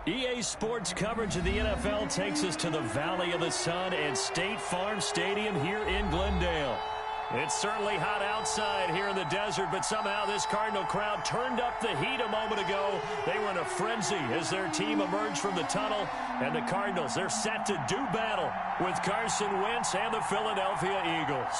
EA Sports coverage of the NFL takes us to the Valley of the Sun and State Farm Stadium here in Glendale. It's certainly hot outside here in the desert, but somehow this Cardinal crowd turned up the heat a moment ago. They were in a frenzy as their team emerged from the tunnel, and the Cardinals, they're set to do battle with Carson Wentz and the Philadelphia Eagles.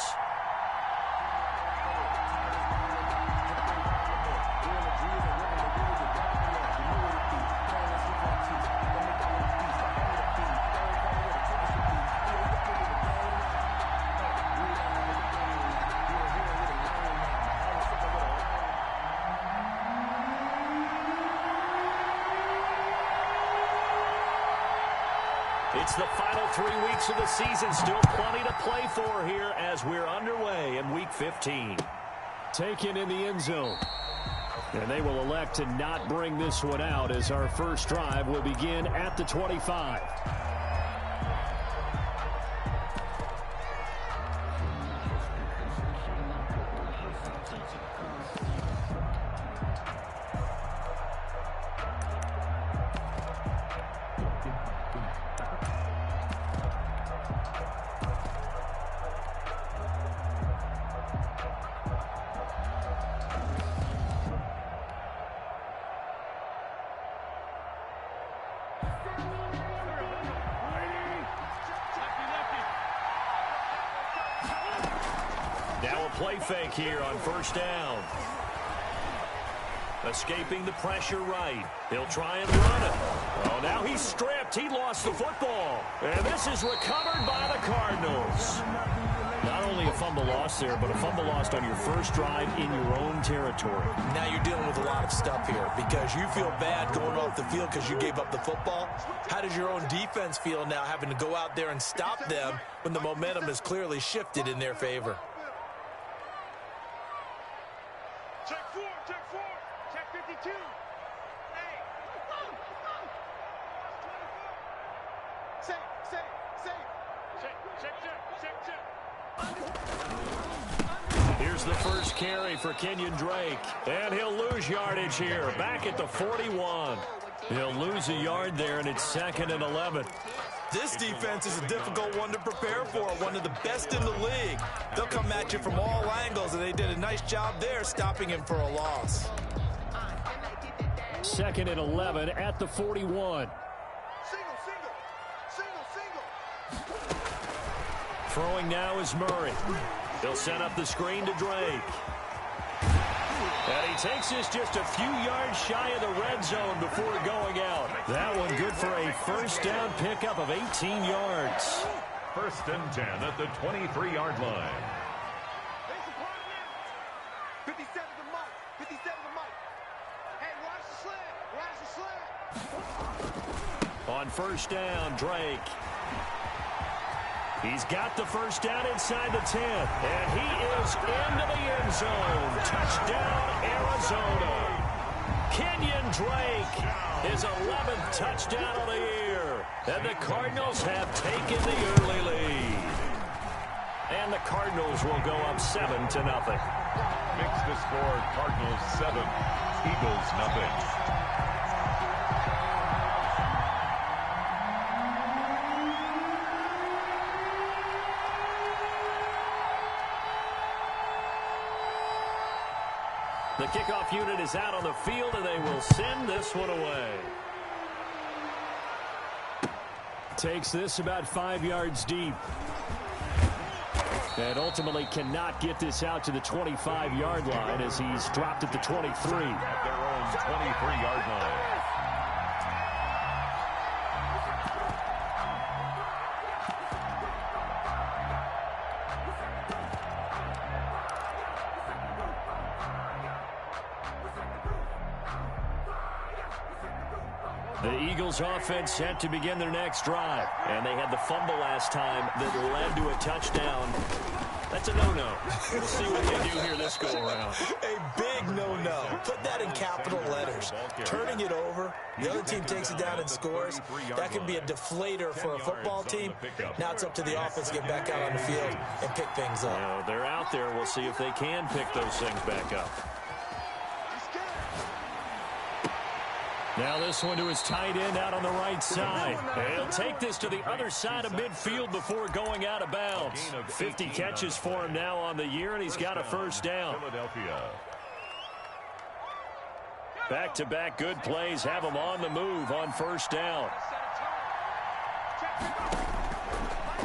It's the final 3 weeks of the season. Still plenty to play for here as we're underway in Week 15. Taken in the end zone. And they will elect to not bring this one out as our first drive will begin at the 25. Now a play fake here on first down. Escaping the pressure right. He'll try and run it. Oh, now he's stripped. He lost the football. And this is recovered by the Cardinals. Not only a fumble loss there, but a fumble lost on your first drive in your own territory. Now you're dealing with a lot of stuff here because you feel bad going off the field because you gave up the football. How does your own defense feel now having to go out there and stop them when the momentum is clearly shifted in their favor? Check 4, check 52. Hey. Safe. Check. Here's the first carry for Kenyon Drake. And he'll lose yardage here. Back at the 41. He'll lose a yard there, and it's 2nd and 11. This defense is a difficult one to prepare for, one of the best in the league. They'll come at you from all angles, and they did a nice job there stopping him for a loss. 2nd and 11 at the 41. Single. Throwing now is Murray. He'll set up the screen to Drake. And he takes this just a few yards shy of the red zone before going out. That one good for a first down pickup of 18 yards. 1st and 10 at the 23-yard line. 57 to Mike. Hey, watch the slant. On first down, Drake. He's got the first down inside the 10. And he is into the end zone. Touchdown, Arizona. Kenyon Drake, his 11th touchdown of the year. And the Cardinals have taken the early lead. And the Cardinals will go up 7-0. Makes the score Cardinals 7, Eagles nothing. The kickoff unit is out on the field, and they will send this one away. Takes this about 5 yards deep. And ultimately cannot get this out to the 25-yard line as he's dropped at the 23. At their own 23-yard line. The Eagles offense set to begin their next drive. And they had the fumble last time that led to a touchdown. That's a no-no. We'll see what they do here this go-around. A big no-no. Put that in capital letters. Turning it over, the other team takes it down and scores. That can be a deflator for a football team. Now it's up to the offense to get back out on the field and pick things up. Well, they're out there. We'll see if they can pick those things back up. Now this one to his tight end out on the right side. He'll take this to the other side of midfield before going out of bounds. 50 catches for him now on the year, and he's got a first down. Back-to-back good plays have him on the move on first down.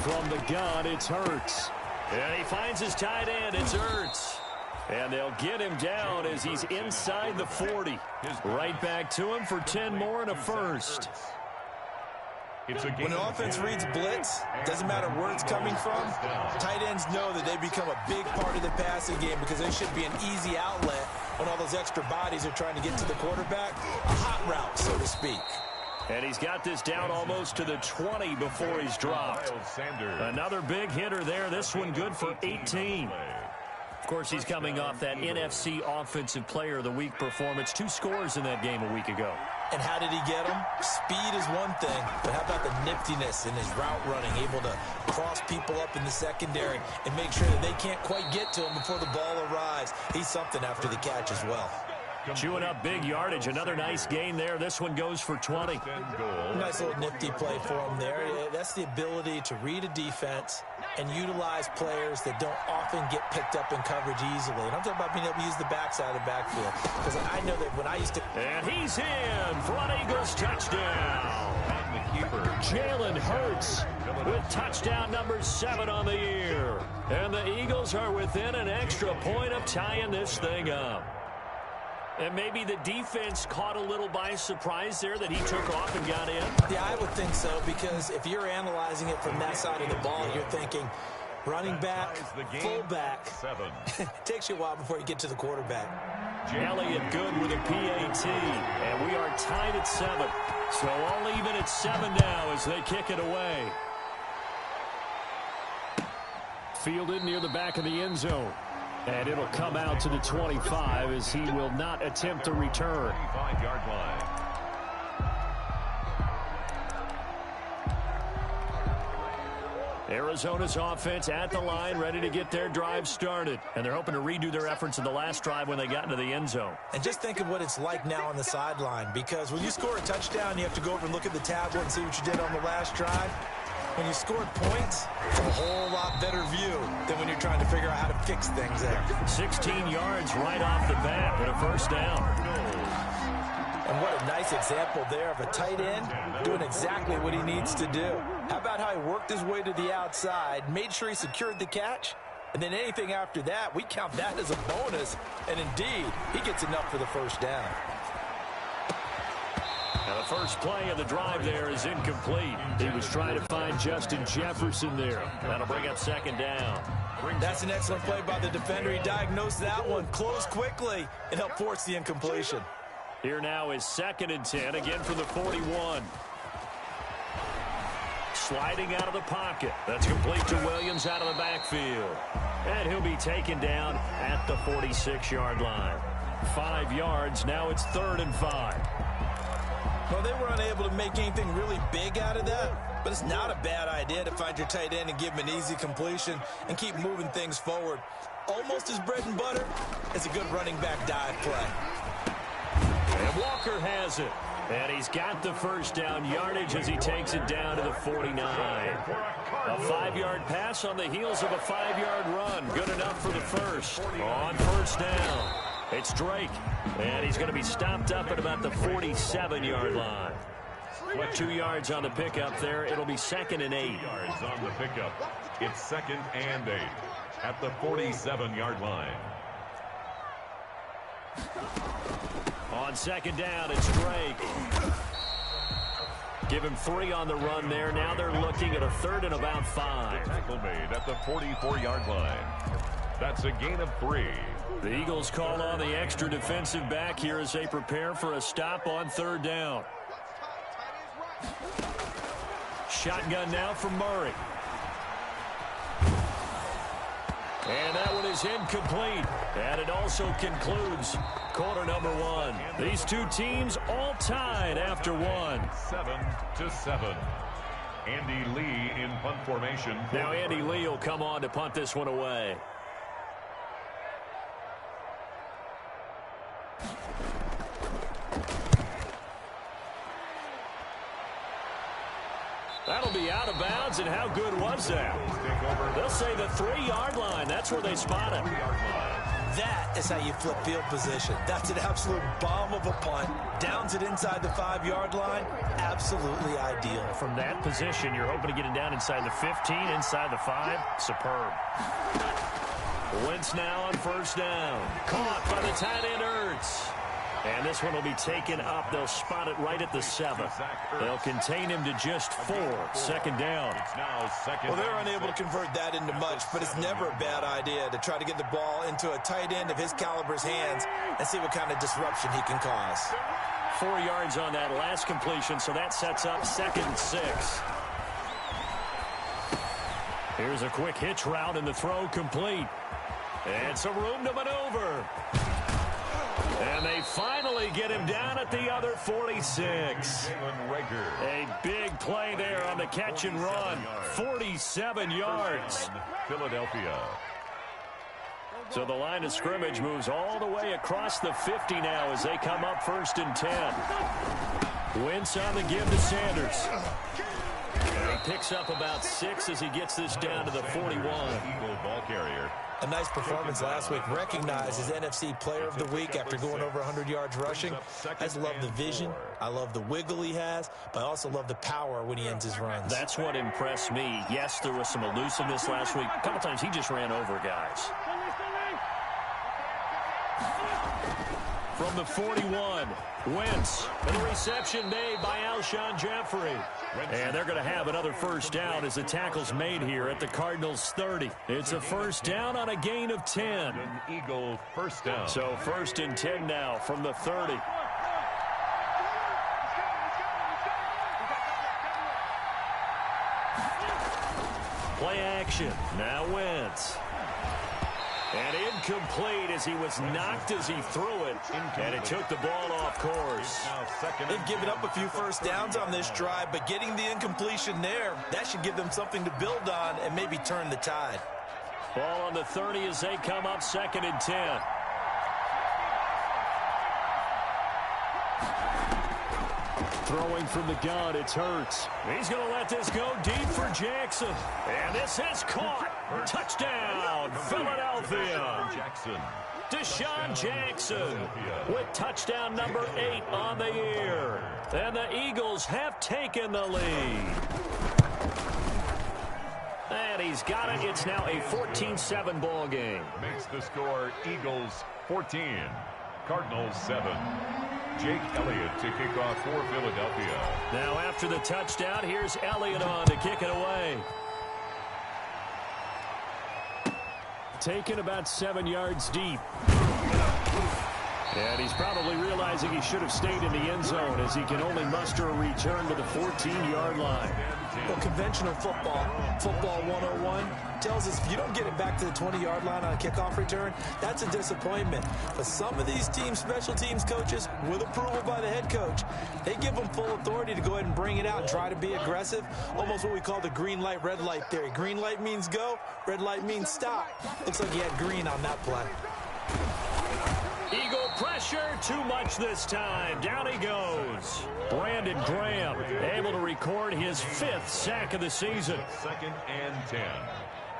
From the gun, it's Hurts. And he finds his tight end. It's Hurts. And they'll get him down as he's inside the 40. Right back to him for 10 more and a first. When the offense reads blitz, doesn't matter where it's coming from, tight ends know that they become a big part of the passing game because they should be an easy outlet when all those extra bodies are trying to get to the quarterback. A hot route, so to speak. And he's got this down almost to the 20 before he's dropped. Another big hitter there. This one good for 18. Of course, he's coming off that NFC Offensive Player of the Week performance. 2 scores in that game a week ago. And how did he get them? Speed is one thing, but how about the niftiness in his route running, able to cross people up in the secondary and make sure that they can't quite get to him before the ball arrives. He's something after the catch as well. Chewing up big yardage. Another nice gain there. This one goes for 20. Nice little nifty play for him there. That's the ability to read a defense and utilize players that don't often get picked up in coverage easily. And I'm talking about being able to use the backside of the backfield. Because I know that when I used to... And he's in for an Eagles touchdown. Jalen Hurts with touchdown number 7 on the year. And the Eagles are within an extra point of tying this thing up. And maybe the defense caught a little by surprise there that he took off and got in. Yeah, I would think so, because if you're analyzing it from that side of the ball, you're thinking running back, fullback. It takes you a while before you get to the quarterback. Elliott good with a PAT, and we are tied at 7. So all even at 7 now as they kick it away. Fielded near the back of the end zone. And it'll come out to the 25 as he will not attempt to return. 25-yard line. Arizona's offense at the line, ready to get their drive started. And they're hoping to redo their efforts in the last drive when they got into the end zone. And just think of what it's like now on the sideline, because when you score a touchdown, you have to go over and look at the tablet and see what you did on the last drive. When you scored points, it's a whole lot better view than when you're trying to figure out how to fix things there. 16 yards right off the bat and a first down. And what a nice example there of a tight end doing exactly what he needs to do. How about how he worked his way to the outside, made sure he secured the catch, and then anything after that, we count that as a bonus. And indeed, he gets enough for the first down. Now the first play of the drive there is incomplete. He was trying to find Justin Jefferson there. That'll bring up second down. That's an excellent play by the defender. He diagnosed that one, closed quickly, and helped force the incompletion. Here now is 2nd and 10, again from the 41. Sliding out of the pocket. That's complete to Williams out of the backfield. And he'll be taken down at the 46-yard line. 5 yards, now it's 3rd and 5. Well, they were unable to make anything really big out of that, but it's not a bad idea to find your tight end and give him an easy completion and keep moving things forward. Almost as bread and butter as a good running back dive play. And Walker has it. And he's got the first down yardage as he takes it down to the 49. A 5-yard pass on the heels of a 5-yard run. Good enough for the first. On first down, it's Drake. And he's going to be stopped up at about the 47-yard line. 2 yards on the pickup there. It'll be 2nd and 8. 2 yards on the pickup. It's 2nd and 8 at the 47-yard line. On second down, it's Drake. Give him 3 on the run there. Now they're looking at a 3rd and about 5. Tackle made at the 44-yard line. That's a gain of 3. The Eagles call on the extra defensive back here as they prepare for a stop on 3rd down. Shotgun now for Murray. And that one is incomplete. And it also concludes quarter number 1. These two teams all tied after 1. 7-7. Andy Lee in punt formation. Now Andy Lee will come on to punt this one away. That'll be out of bounds, and how good was that? They'll say the 3-yard line. That's where they spot it. That is how you flip field position. That's an absolute bomb of a punt. Downs it inside the 5-yard line. Absolutely ideal. From that position, you're hoping to get it down inside the 15, inside the 5. Superb. Wentz now on first down. Caught by the tight end Ertz. And this one will be taken up. They'll spot it right at the 7. They'll contain him to just 4. Second down. Well, they're unable to convert that into much, but it's never a bad idea to try to get the ball into a tight end of his caliber's hands and see what kind of disruption he can cause. 4 yards on that last completion, so that sets up 2nd and 6. Here's a quick hitch route, and the throw complete. And some room to maneuver. And they finally get him down at the other 46. A big play there on the catch and run. 47 yards. Philadelphia. So the line of scrimmage moves all the way across the 50 now as they come up 1st and 10. Wentz on the give to Sanders. And he picks up about 6 as he gets this down to the 41. Eagle ball carrier. A nice performance last week. Recognized as NFC Player of the Week after going over 100 yards rushing. I just love the vision. I love the wiggle he has, but I also love the power when he ends his runs. That's what impressed me. Yes, there was some elusiveness last week. A couple times he just ran over guys. From the 41, Wentz, and the reception made by Alshon Jeffrey. And they're going to have another first down as the tackle's made here at the Cardinals' 30. It's a first down on a gain of 10. An Eagle first down. So 1st and 10 now from the 30. Play action. Now Wentz. And incomplete as he was knocked as he threw it. And it took the ball off course. They've given up a few first downs on this drive, but getting the incompletion there, that should give them something to build on and maybe turn the tide. Ball on the 30 as they come up 2nd and 10. Throwing from the gun, it's Hurts. He's going to let this go deep for Jackson. And this is caught. Touchdown, Philadelphia. Deshaun Jackson with touchdown number 8 on the year. And the Eagles have taken the lead. And he's got it. It's now a 14-7 ball game. Makes the score Eagles 14, Cardinals 7. Jake Elliott to kick off for Philadelphia. Now after the touchdown, here's Elliott on to kick it away. Taken about 7 yards deep. And he's probably realizing he should have stayed in the end zone as he can only muster a return to the 14-yard line. Well, conventional football 101, tells us if you don't get it back to the 20-yard line on a kickoff return, that's a disappointment. But some of these teams, special teams coaches, with approval by the head coach, they give them full authority to go ahead and bring it out and try to be aggressive, almost what we call the green light, red light theory. Green light means go, red light means stop. Looks like he had green on that play. Eagle pressure, too much this time. Down he goes. Brandon Graham able to record his 5th sack of the season. 2nd and 10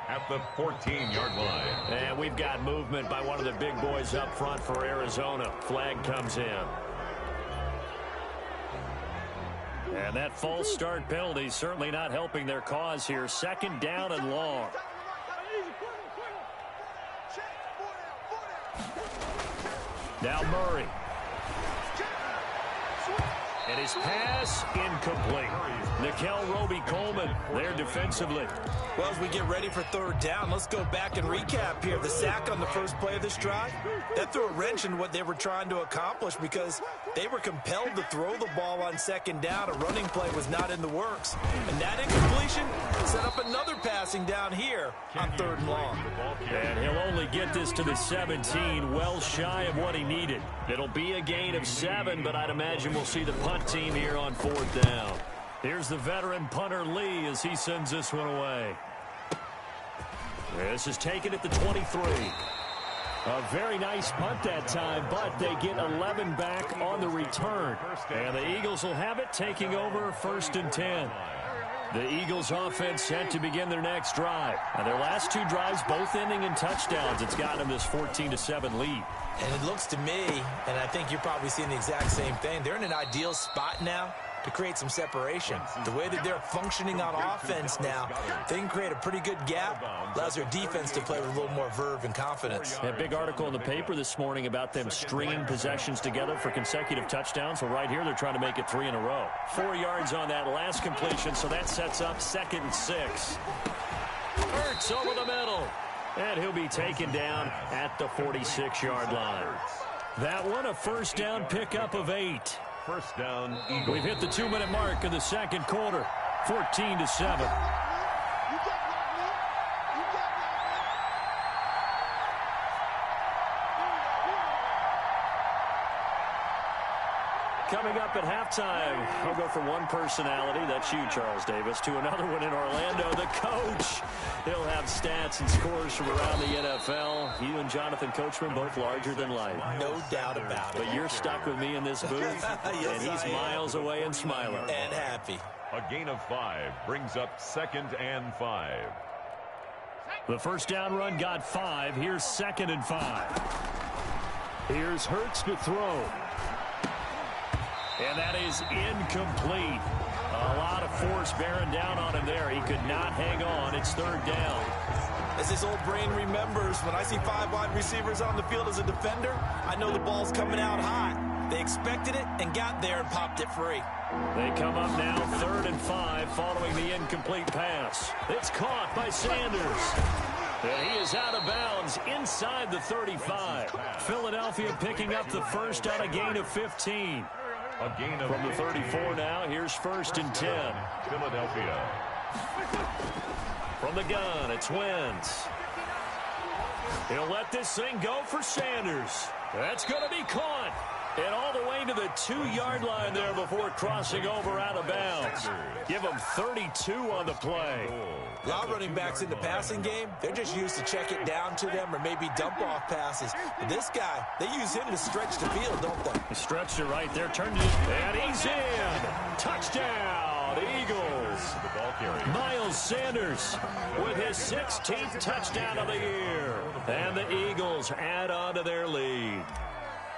at the 14-yard line. And we've got movement by one of the big boys up front for Arizona. Flag comes in. And that false start penalty certainly not helping their cause here. 2nd down and long. Now Murray. And his pass incomplete. Nickel Roby-Coleman there defensively. Well, as we get ready for 3rd down, let's go back and recap here. The sack on the first play of this drive, that threw a wrench in what they were trying to accomplish because they were compelled to throw the ball on 2nd down. A running play was not in the works. And that incompletion set up another passing down here on 3rd and long. And he'll only get this to the 17, well shy of what he needed. It'll be a gain of 7, but I'd imagine we'll see the punt team here on 4th down. Here's the veteran punter Lee as he sends this one away. This is taken at the 23. A very nice punt that time, but they get 11 back on the return. And the Eagles will have it, taking over 1st and 10. The Eagles offense set to begin their next drive. Now their last two drives both ending in touchdowns. It's gotten them this 14-7 lead. And it looks to me, and I think you're probably seeing the exact same thing, they're in an ideal spot now to create some separation. The way that they're functioning on offense now, they can create a pretty good gap. Allows their defense to play with a little more verve and confidence. A big article in the paper this morning about them stringing possessions together for consecutive touchdowns. Well, right here, they're trying to make it 3 in a row. 4 yards on that last completion, so that sets up 2nd and 6. Hurts over the middle. And he'll be taken down at the 46-yard line. That one, a first down pickup of 8. First down, Eagles. We've hit the 2-minute mark of the second quarter. 14-7. Coming up at halftime, I'll go from one personality, that's you, Charles Davis, to another one in Orlando, the coach. He'll have stats and scores from around the NFL. You and Jonathan Coachman, both larger than life. No doubt about it. But you're stuck with me in this booth, Yes, and he's miles away and smiling. And happy. A gain of 5 brings up 2nd and 5. The first down run got 5. Here's 2nd and 5. Here's Hurts to throw. And that is incomplete. A lot of force bearing down on him there. He could not hang on. It's 3rd down. As his old brain remembers, when I see 5 wide receivers on the field as a defender, I know the ball's coming out hot. They expected it and got there and popped it free. They come up now 3rd and 5 following the incomplete pass. It's caught by Sanders. And he is out of bounds inside the 35. Philadelphia picking up the first on a gain of 15. A gain of From the 34 now, here's 1st and 10. Philadelphia. From the gun, it's Wentz. He'll let this thing go for Sanders. That's going to be caught. And all the way to the 2-yard line there before crossing over out of bounds. Give him 32 on the play. A lot of running backs in the passing game, they're just used to check it down to them or maybe dump off passes. But this guy, they use him to stretch the field, don't they? He stretched it right there, turned it, and he's in. Touchdown, Eagles. The ball carrier. Miles Sanders with his 16th touchdown of the year. And the Eagles add on to their lead.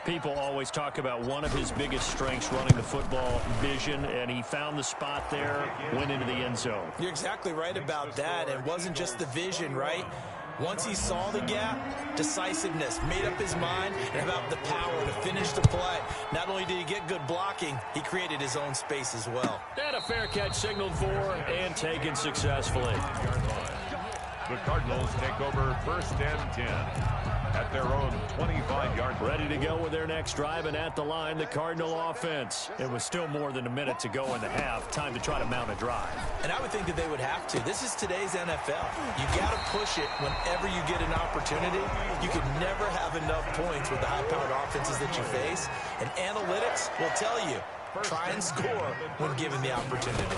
People always talk about one of his biggest strengths running the football, vision, and he found the spot there, went into the end zone. You're exactly right about that. It wasn't just the vision, right? Once he saw the gap, decisiveness, made up his mind, and about the power to finish the play. Not only did he get good blocking, he created his own space as well. And a fair catch signaled for and taken successfully. The Cardinals take over 1st and 10 at their own 25-yard line. Ready to go with their next drive, and at the line, the Cardinal offense. It was still more than a minute to go in the half. Time to try to mount a drive. And I would think that they would have to. This is today's NFL. You got to push it whenever you get an opportunity. You can never have enough points with the high-powered offenses that you face. And analytics will tell you, try and score when given the opportunity.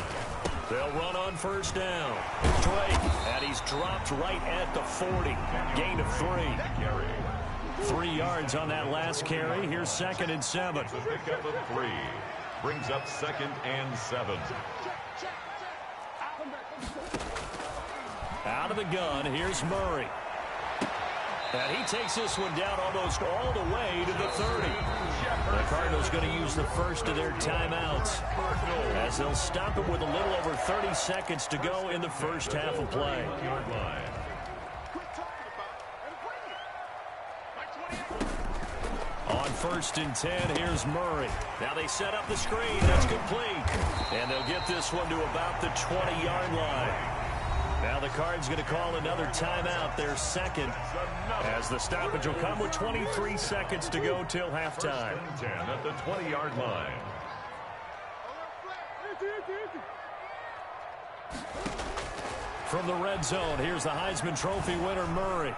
They'll run on 1st down. Drake, and he's dropped right at the 40. Gain of 3. 3 yards on that last carry. Here's 2nd and 7. The pickup of 3 brings up 2nd and 7. Out of the gun, here's Murray. And he takes this one down almost all the way to the 30. The Cardinals going to use the first of their timeouts as they'll stop him with a little over 30 seconds to go in the first half of play. On 1st and 10, here's Murray. Now they set up the screen. That's complete. And they'll get this one to about the 20-yard line. Now the Cards going to call another timeout, their 2nd, as the stoppage will come with 23 seconds to go till halftime. 10 at the 20-yard line. From the red zone, here's the Heisman Trophy winner, Murray.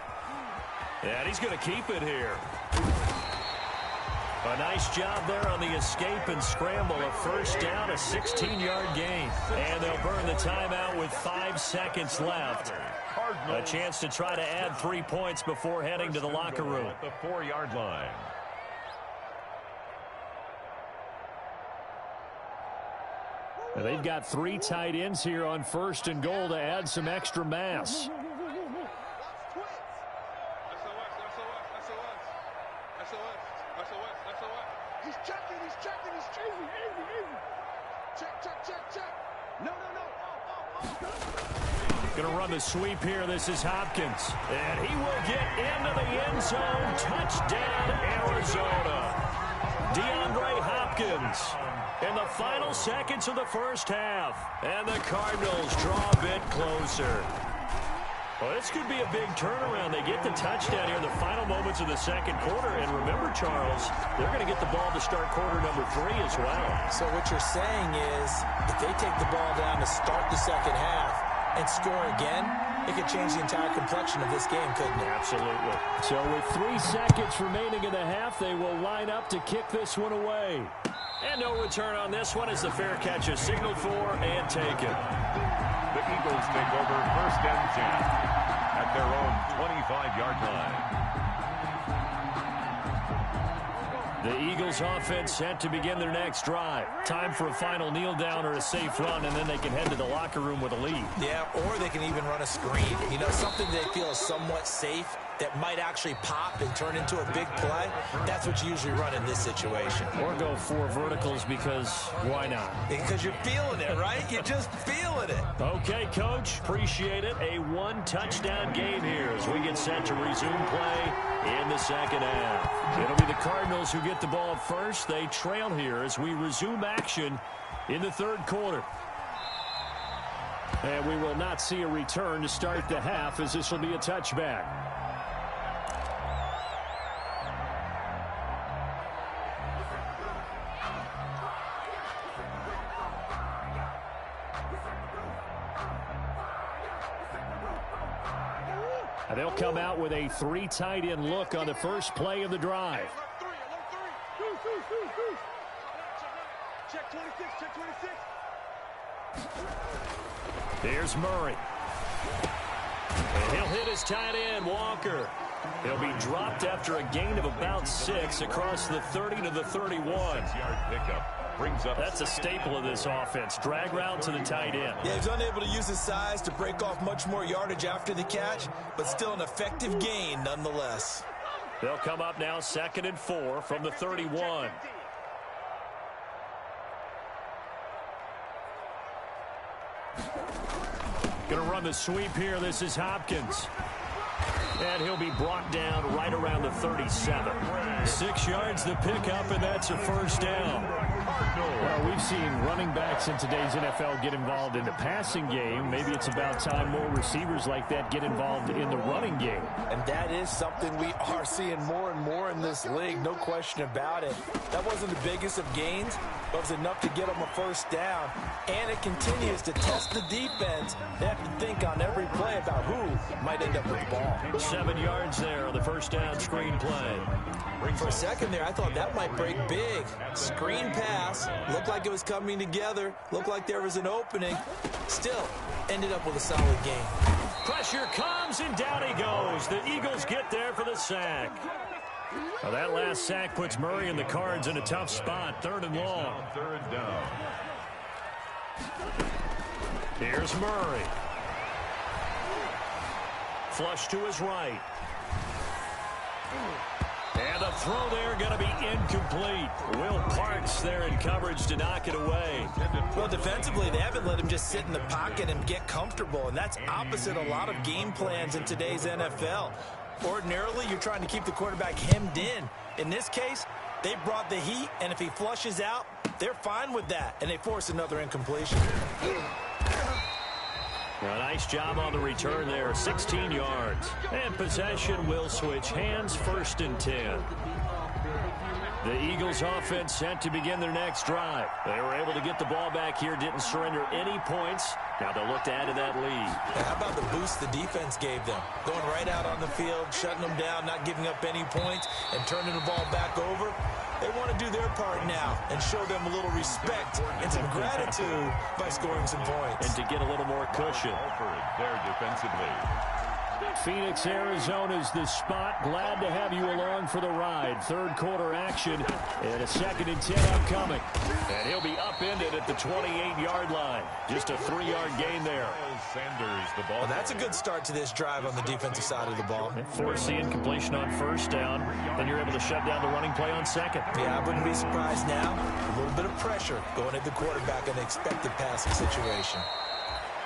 And he's going to keep it here. A nice job there on the escape and scramble. A first down, a 16-yard gain. And they'll burn the timeout with 5 seconds left. A chance to try to add 3 points before heading to the locker room. At the 4-yard line. They've got 3 tight ends here on 1st and goal to add some extra mass. He's checking. Check. No. Going to run the sweep here. This is Hopkins. And he will get into the end zone. Touchdown, Arizona. DeAndre Hopkins in the final seconds of the first half. And the Cardinals draw a bit closer. Well, this could be a big turnaround. They get the touchdown here in the final moments of the second quarter. And remember, Charles, they're going to get the ball to start quarter number 3 as well. So what you're saying is if they take the ball down to start the second half and score again, it could change the entire complexion of this game, couldn't it? Absolutely. So with 3 seconds remaining in the half, they will line up to kick this one away. And no return on this one as the fair catch is signaled for and taken. The Eagles take over 1st and 10 at their own 25-yard line. The Eagles offense set to begin their next drive. Time for a final kneel down or a safe run, and then they can head to the locker room with a lead. Yeah, or they can even run a screen. You know, something they feel is somewhat safe that might actually pop and turn into a big play. That's what you usually run in this situation. Or go 4 verticals because why not? Because you're feeling it, right? You're just feeling it. Okay, Coach. Appreciate it. A 1-touchdown game here as we get set to resume play in the second half. It'll be the Cardinals who get the ball first. They trail here as we resume action in the 3rd quarter. And we will not see a return to start the half as this will be a touchback. They'll come out with a 3 tight end look on the first play of the drive. Check 26. There's Murray. And he'll hit his tight end, Walker. He'll be dropped after a gain of about 6 across the 30 to the 31. Yard pickup. Brings up That's a staple of this offense. Drag route to the tight end. Yeah, he's unable to use his size to break off much more yardage after the catch, but still an effective gain nonetheless. They'll come up now 2nd and 4 from the 31. Going to run the sweep here. This is Hopkins. And he'll be brought down right around the 37. 6 yards the pickup, and that's a first down. Well, we've seen running backs in today's NFL get involved in the passing game. Maybe it's about time more receivers like that get involved in the running game. And that is something we are seeing more and more in this league, no question about it. That wasn't the biggest of gains, but it was enough to get them a first down. And it continues to test the defense. They have to think on every play about who might end up with the ball. 7 yards there on the first down screen play. For a second there, I thought that might break big. Screen pass, looked like it was coming together, looked like there was an opening. Still, ended up with a solid game. Pressure comes, and down he goes. The Eagles get there for the sack. Well, that last sack puts Murray and the Cards in a tough spot. 3rd and long. 3rd down. Here's Murray. Flush to his right. And the throw there going to be incomplete. Will Parks there in coverage to knock it away. Well, defensively, they haven't let him just sit in the pocket and get comfortable, and that's opposite a lot of game plans in today's NFL. Ordinarily, you're trying to keep the quarterback hemmed in. In this case, they brought the heat, and if he flushes out, they're fine with that, and they force another incompletion. A nice job on the return there, 16 yards. And possession will switch hands, 1st and 10. The Eagles offense set to begin their next drive. They were able to get the ball back here, didn't surrender any points. Now they'll look to add to that lead. How about the boost the defense gave them? Going right out on the field, shutting them down, not giving up any points, and turning the ball back over. They want to do their part now and show them a little respect and some gratitude by scoring some points. And to get a little more cushion. There defensively. Phoenix, Arizona's the spot. Glad to have you along for the ride. Third quarter action and a 2nd and 10 upcoming. And he'll be upended at the 28-yard line. Just a 3-yard gain there. Sanders, the ball. Well, that's a good start to this drive on the defensive side of the ball. Forcing completion on first down. Then you're able to shut down the running play on second. Yeah, I wouldn't be surprised now. A little bit of pressure going at the quarterback in an expected passing situation.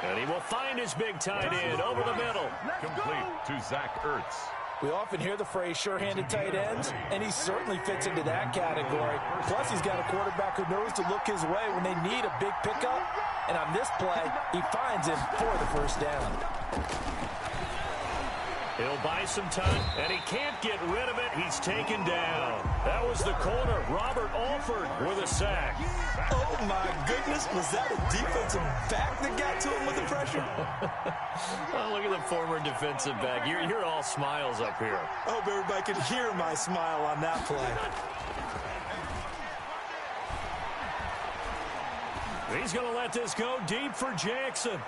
And he will find his big tight end over the middle. Complete to Zach Ertz. We often hear the phrase sure-handed tight ends, and he certainly fits into that category. Plus, he's got a quarterback who knows to look his way when they need a big pickup. And on this play, he finds him for the first down. He'll buy some time, and he can't get rid of it. He's taken down. That was the corner, Robert Alford, with a sack. Oh, my goodness. Was that a defensive back that got to him with the pressure? Oh, look at the former defensive back. You're all smiles up here. I hope everybody can hear my smile on that play. He's going to let this go deep for Jackson.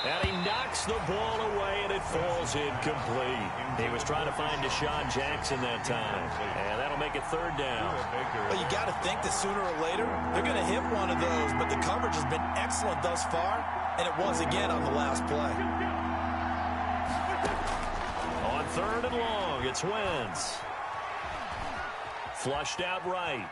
And he knocks the ball away, and it falls incomplete. He was trying to find Deshaun Jackson that time. And that'll make it third down. Well, you got to think that sooner or later, they're going to hit one of those. But the coverage has been excellent thus far, and it was again on the last play. On 3rd and long, it's Wentz. Flushed out right.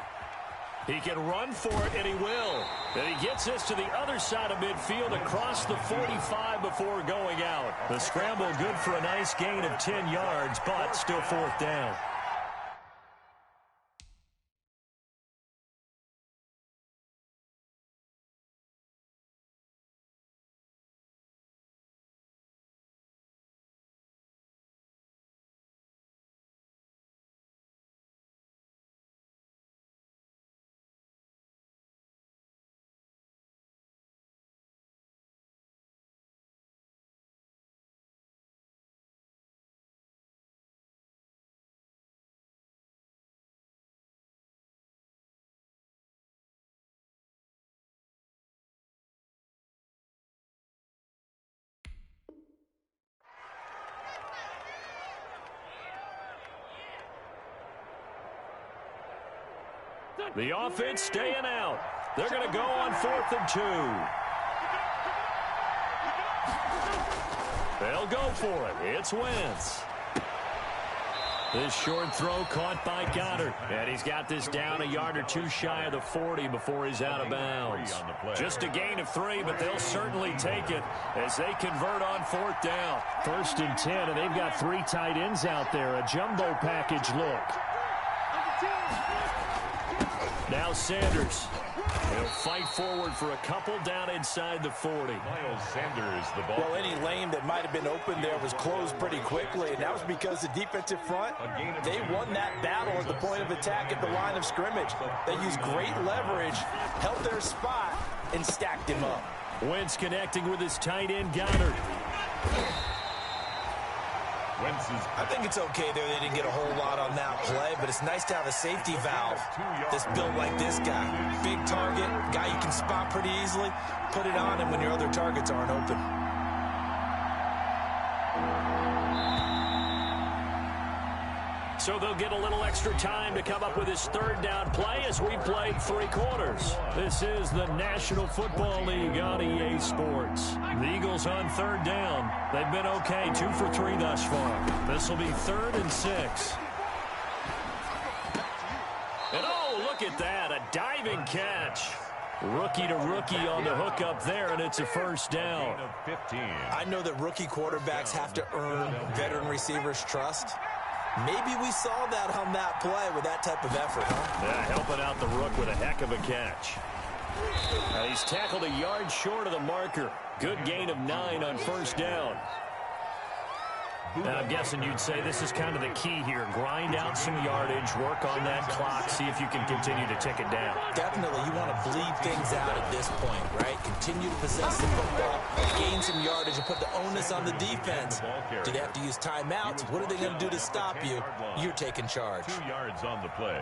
He can run for it, and he will. And he gets this to the other side of midfield across the 45 before going out. The scramble good for a nice gain of 10 yards, but still 4th down. The offense staying out. They're going to go on 4th and 2. They'll go for it. It's Wentz. This short throw caught by Goddard. And he's got this down a yard or two shy of the 40 before he's out of bounds. Just a gain of 3, but they'll certainly take it as they convert on 4th down. 1st and 10, and they've got 3 tight ends out there. A jumbo package look. Now Sanders. He'll fight forward for a couple down inside the 40. Miles Sanders, the ball. Well, any lane that might have been open there was closed pretty quickly, and that was because the defensive front, they won that battle at the point of attack at the line of scrimmage. They used great leverage, held their spot, and stacked him up. Wentz connecting with his tight end, Goddard. I think it's okay there they didn't get a whole lot on that play, but it's nice to have a safety valve that's built like this guy. Big target, guy you can spot pretty easily. Put it on him when your other targets aren't open. So they'll get a little extra time to come up with his 3rd down play as we played 3 quarters. This is the National Football League on EA Sports. The Eagles on 3rd down. They've been okay, 2 for 3 thus far. This will be 3rd and 6. And oh, look at that, a diving catch. Rookie to rookie on the hook up there, and it's a 1st down. I know that rookie quarterbacks have to earn veteran receivers' trust. Maybe we saw that on that play with that type of effort, huh? Yeah, helping out the rook with a heck of a catch. He's tackled a yard short of the marker. Good gain of 9 on 1st down. Now, I'm guessing you'd say this is kind of the key here. Grind out some yardage, work on that clock, see if you can continue to tick it down. Definitely. You want to bleed things out at this point, right? Continue to possess the football, gain some yardage, and put the onus on the defense. Do they have to use timeouts? What are they going to do to stop you? You're taking charge. 2 yards on the play.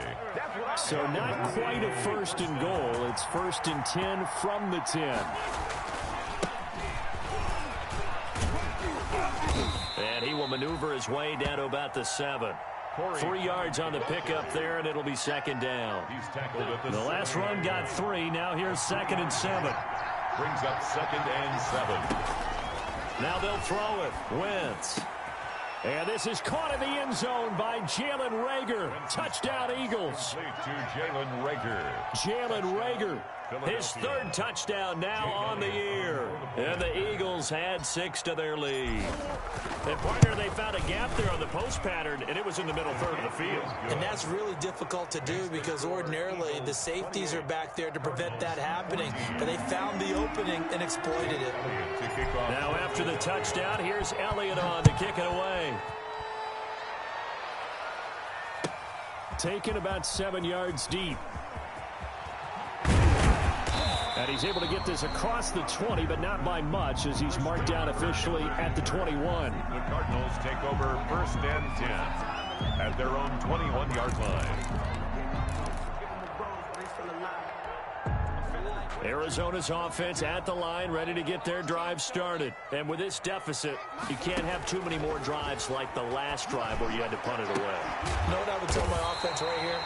So not quite a 1st and goal. It's 1st and 10 from the 10. And he will maneuver his way down to about the 7. 3 yards on the pickup there, and it'll be second down. He's tackled at the last run got 3. Now here's 2nd and 7. Brings up 2nd and 7. Now they'll throw it. Wentz. And this is caught in the end zone by Jalen Reagor. Touchdown, Eagles. To Jalen Reagor. Jalen Reagor, his 3rd touchdown now on the year. And the Eagles add 6 to their lead. And, partner, they found a gap there on the post pattern, and it was in the middle third of the field. And that's really difficult to do because ordinarily the safeties are back there to prevent that happening. But they found the opening and exploited it. Now after the touchdown, here's Elliott on to kick it away. Taken about 7 yards deep. And he's able to get this across the 20, but not by much, as he's marked down officially at the 21. The Cardinals take over 1st and 10 at their own 21-yard line. Arizona's offense at the line, ready to get their drive started. And with this deficit, you can't have too many more drives like the last drive where you had to punt it away. You know what I would tell my offense right here?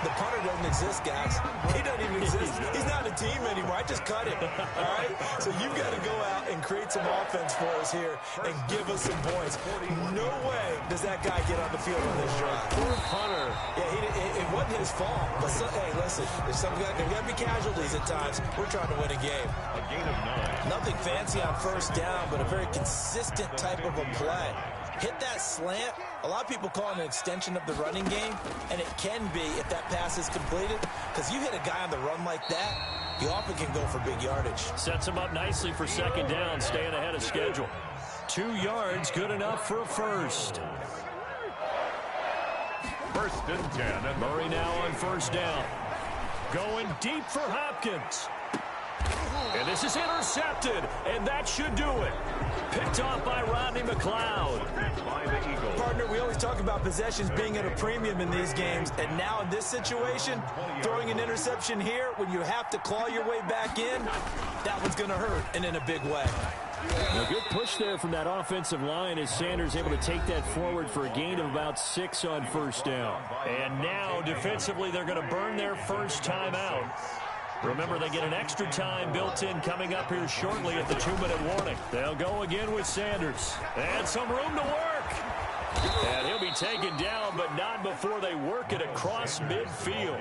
The punter doesn't exist, guys. He doesn't even exist. He's not a team anymore. I just cut him. All right? So you've got to go out and create some offense for us here and give us some points. No way does that guy get on the field on this drive. Poor punter. Yeah, it wasn't his fault. But hey, listen, there's got to be casualties at times. We're trying to win a game. A gain of 9. Nothing fancy on 1st down, but a very consistent type of a play. Hit that slant. A lot of people call it an extension of the running game, and it can be if that pass is completed, because you hit a guy on the run like that, you often can go for big yardage. Sets him up nicely for 2nd down, staying ahead of schedule. 2 yards, good enough for a 1st. 1st and 10. Murray now on 1st down. Going deep for Hopkins. And this is intercepted, and that should do it. Picked off by Rodney McLeod. By the Eagles. Partner, we always talk about possessions being at a premium in these games, and now in this situation, throwing an interception here when you have to claw your way back in, that one's going to hurt, and in a big way. A good push there from that offensive line as Sanders able to take that forward for a gain of about 6 on 1st down. And now, defensively, they're going to burn their first timeout. Remember, they get an extra time built in coming up here shortly at the 2-minute warning. They'll go again with Sanders. And some room to work. And he'll be taken down, but not before they work it across midfield.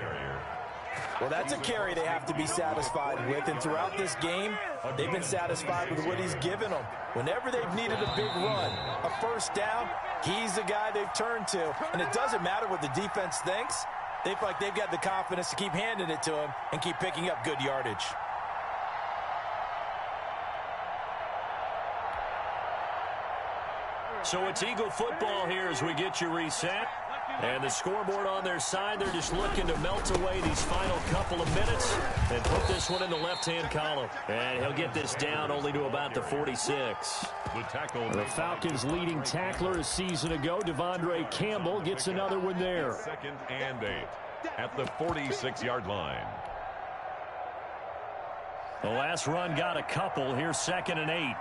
Well, that's a carry they have to be satisfied with, and throughout this game, they've been satisfied with what he's given them. Whenever they've needed a big run, a 1st down, he's the guy they've turned to. And it doesn't matter what the defense thinks. They feel like they've got the confidence to keep handing it to him and keep picking up good yardage. So it's Eagle football here as we get you reset. And the scoreboard on their side, they're just looking to melt away these final couple of minutes and put this one in the left-hand column. And he'll get this down only to about the 46. The Falcons' leading tackler a season ago, Devondre Campbell, gets another one there. 2nd and 8 at the 46-yard line. The last run got a couple. Here's 2nd and 8.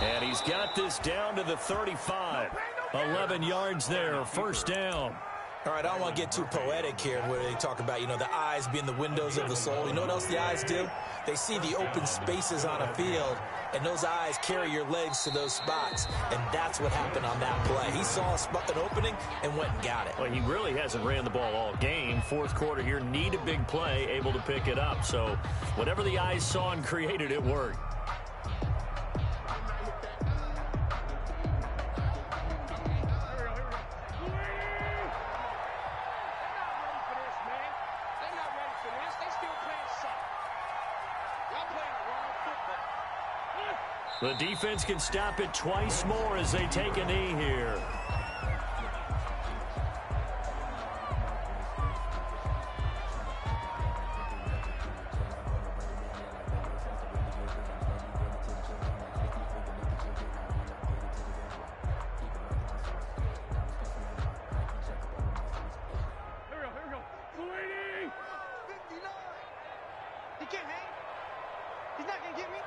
And he's got this down to the 35. 11 yards there, 1st down. All right, I don't want to get too poetic here where they talk about, the eyes being the windows of the soul. You know what else the eyes do? They see the open spaces on a field, and those eyes carry your legs to those spots, and that's what happened on that play. He saw an opening and went and got it. Well, he really hasn't ran the ball all game. 4th quarter here, need a big play, able to pick it up. So whatever the eyes saw and created, it worked. The defense can stop it twice more as they take a knee here. He's not going to get me.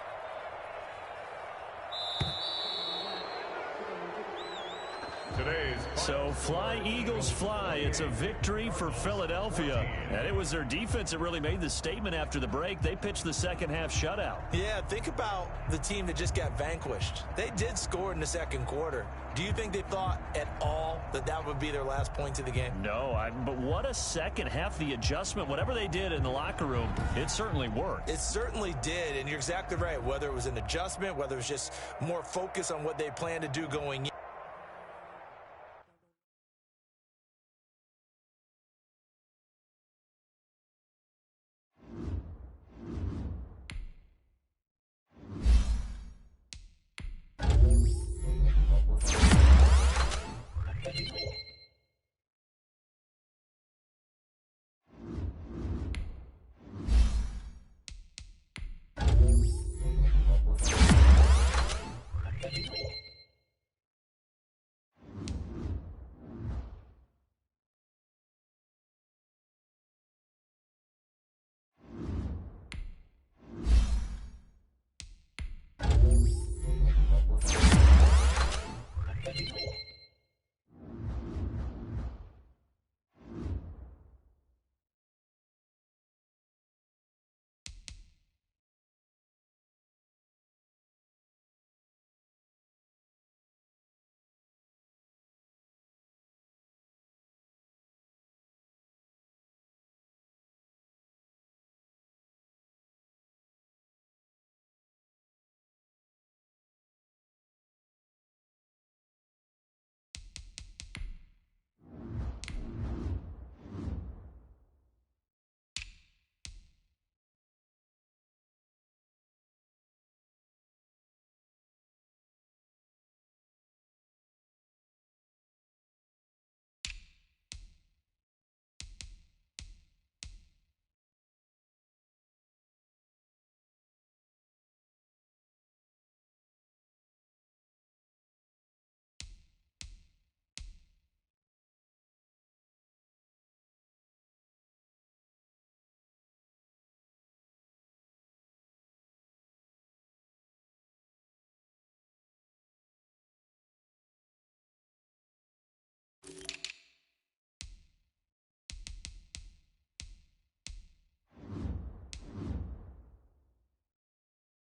So fly, Eagles, fly. It's a victory for Philadelphia. And it was their defense that really made the statement after the break. They pitched the second half shutout. Yeah, think about the team that just got vanquished. They did score in the second quarter. Do you think they thought at all that that would be their last point of the game? No, but what a second half. The adjustment, whatever they did in the locker room, it certainly worked. It certainly did, and you're exactly right. Whether it was an adjustment, whether it was just more focus on what they planned to do going in.